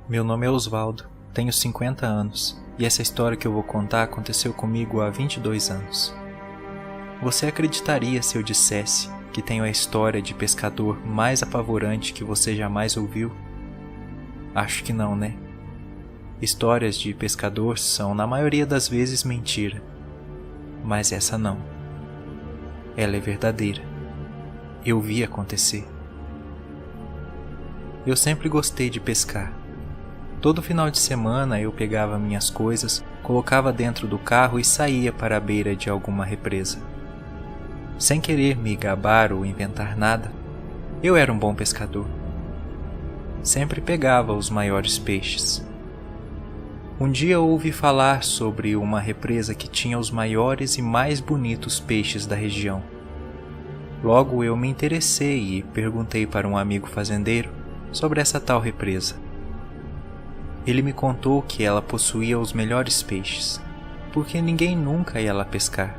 Meu nome é Osvaldo, tenho 50 anos e essa história que eu vou contar aconteceu comigo há 22 anos. Você acreditaria se eu dissesse que tenho a história de pescador mais apavorante que você jamais ouviu? Acho que não, né? Histórias de pescador são, na maioria das vezes, mentira. Mas essa não. Ela é verdadeira. Eu vi acontecer. Eu sempre gostei de pescar. Todo final de semana eu pegava minhas coisas, colocava dentro do carro e saía para a beira de alguma represa. Sem querer me gabar ou inventar nada, eu era um bom pescador. Sempre pegava os maiores peixes. Um dia ouvi falar sobre uma represa que tinha os maiores e mais bonitos peixes da região. Logo eu me interessei e perguntei para um amigo fazendeiro sobre essa tal represa. Ele me contou que ela possuía os melhores peixes, porque ninguém nunca ia lá pescar.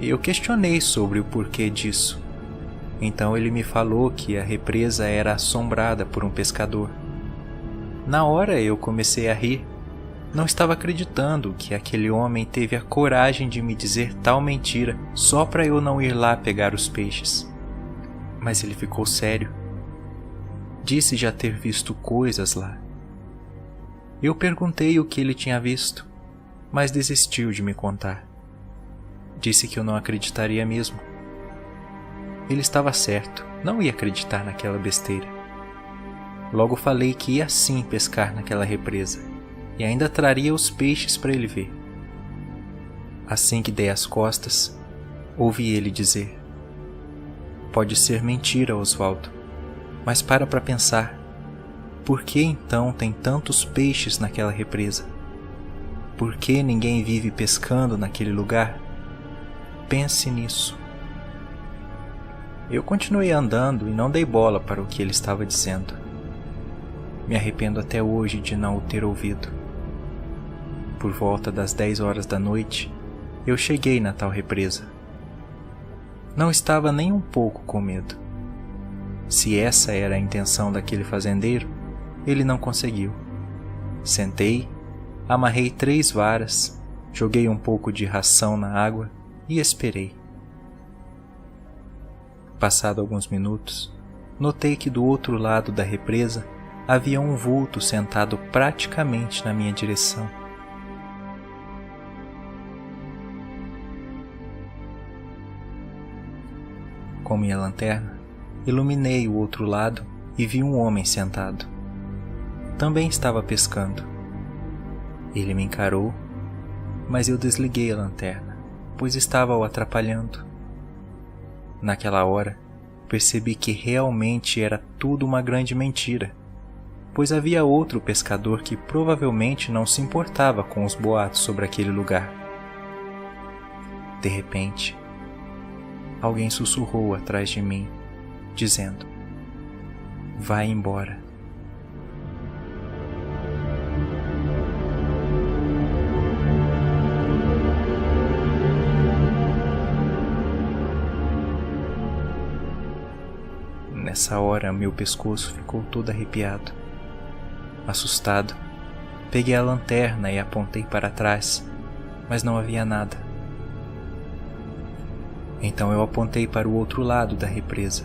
Eu questionei sobre o porquê disso. Então ele me falou que a represa era assombrada por um pescador. Na hora eu comecei a rir. Não estava acreditando que aquele homem teve a coragem de me dizer tal mentira só para eu não ir lá pegar os peixes. Mas ele ficou sério. Disse já ter visto coisas lá. Eu perguntei o que ele tinha visto, mas desistiu de me contar. Disse que eu não acreditaria mesmo. Ele estava certo, não ia acreditar naquela besteira. Logo falei que ia sim pescar naquela represa, e ainda traria os peixes para ele ver. Assim que dei as costas, ouvi ele dizer: "Pode ser mentira, Osvaldo, mas para pensar. Por que então tem tantos peixes naquela represa? Por que ninguém vive pescando naquele lugar? Pense nisso." Eu continuei andando e não dei bola para o que ele estava dizendo. Me arrependo até hoje de não o ter ouvido. Por volta das 10 horas da noite, eu cheguei na tal represa. Não estava nem um pouco com medo. Se essa era a intenção daquele fazendeiro, ele não conseguiu. Sentei, amarrei 3 varas, joguei um pouco de ração na água e esperei. Passado alguns minutos, notei que do outro lado da represa havia um vulto sentado praticamente na minha direção. Com minha lanterna, iluminei o outro lado e vi um homem sentado. Também estava pescando. Ele me encarou, mas eu desliguei a lanterna, pois estava o atrapalhando. Naquela hora, percebi que realmente era tudo uma grande mentira, pois havia outro pescador que provavelmente não se importava com os boatos sobre aquele lugar. De repente, alguém sussurrou atrás de mim, dizendo: "Vai embora." Nessa hora, meu pescoço ficou todo arrepiado. Assustado, peguei a lanterna e apontei para trás, mas não havia nada. Então eu apontei para o outro lado da represa,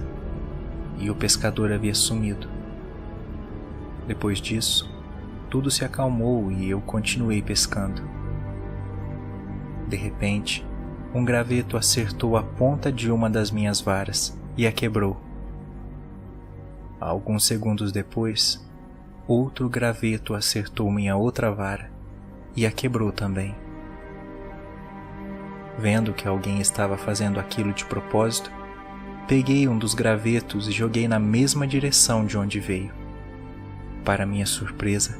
e o pescador havia sumido. Depois disso, tudo se acalmou e eu continuei pescando. De repente, um graveto acertou a ponta de uma das minhas varas e a quebrou. Alguns segundos depois, outro graveto acertou minha outra vara e a quebrou também. Vendo que alguém estava fazendo aquilo de propósito, peguei um dos gravetos e joguei na mesma direção de onde veio. Para minha surpresa,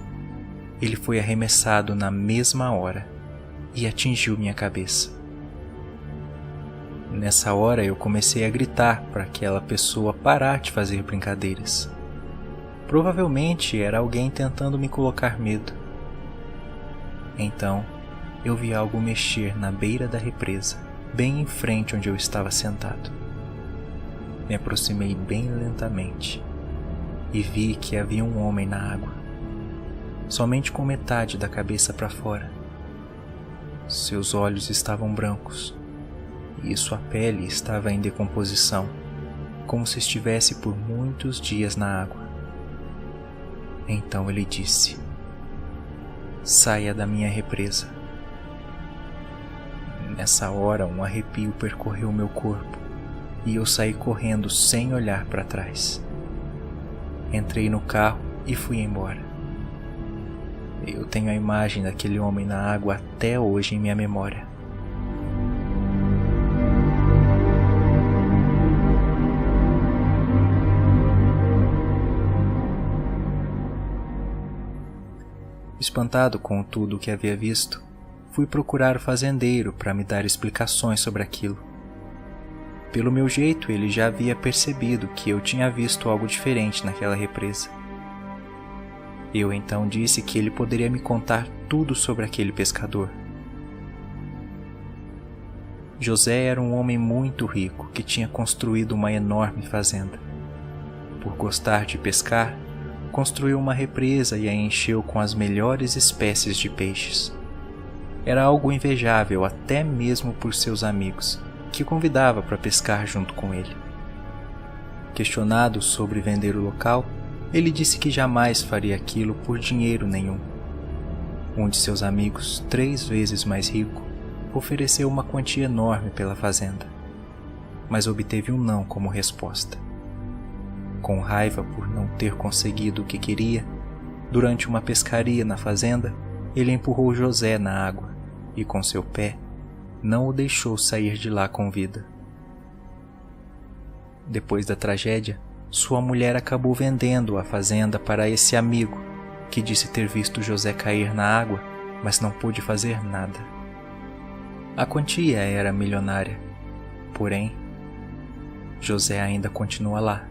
ele foi arremessado na mesma hora e atingiu minha cabeça. Nessa hora eu comecei a gritar para aquela pessoa parar de fazer brincadeiras. Provavelmente era alguém tentando me colocar medo. Então, eu vi algo mexer na beira da represa, bem em frente onde eu estava sentado. Me aproximei bem lentamente e vi que havia um homem na água. somente com metade da cabeça para fora. Seus olhos estavam brancos e sua pele estava em decomposição, como se estivesse por muitos dias na água. Então ele disse: "Saia da minha represa." Nessa hora, um arrepio percorreu meu corpo e eu saí correndo sem olhar para trás. Entrei no carro e fui embora. Eu tenho a imagem daquele homem na água até hoje em minha memória. Espantado com tudo o que havia visto, fui procurar o fazendeiro para me dar explicações sobre aquilo. Pelo meu jeito, ele já havia percebido que eu tinha visto algo diferente naquela represa. Eu então disse que ele poderia me contar tudo sobre aquele pescador. José era um homem muito rico que tinha construído uma enorme fazenda. Por gostar de pescar, construiu uma represa e a encheu com as melhores espécies de peixes. Era algo invejável até mesmo por seus amigos, que convidava para pescar junto com ele. Questionado sobre vender o local, ele disse que jamais faria aquilo por dinheiro nenhum. Um de seus amigos, 3 vezes mais rico, ofereceu uma quantia enorme pela fazenda, mas obteve um não como resposta. Com raiva por não ter conseguido o que queria, durante uma pescaria na fazenda, ele empurrou José na água e, com seu pé, não o deixou sair de lá com vida. Depois da tragédia, sua mulher acabou vendendo a fazenda para esse amigo, que disse ter visto José cair na água, mas não pôde fazer nada. A quantia era milionária, porém, José ainda continua lá,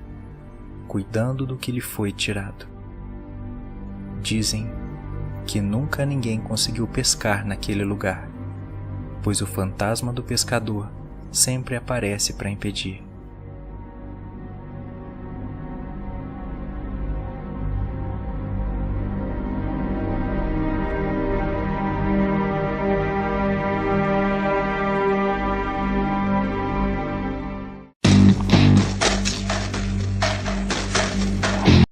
cuidando do que lhe foi tirado. Dizem que nunca ninguém conseguiu pescar naquele lugar, pois o fantasma do pescador sempre aparece para impedir.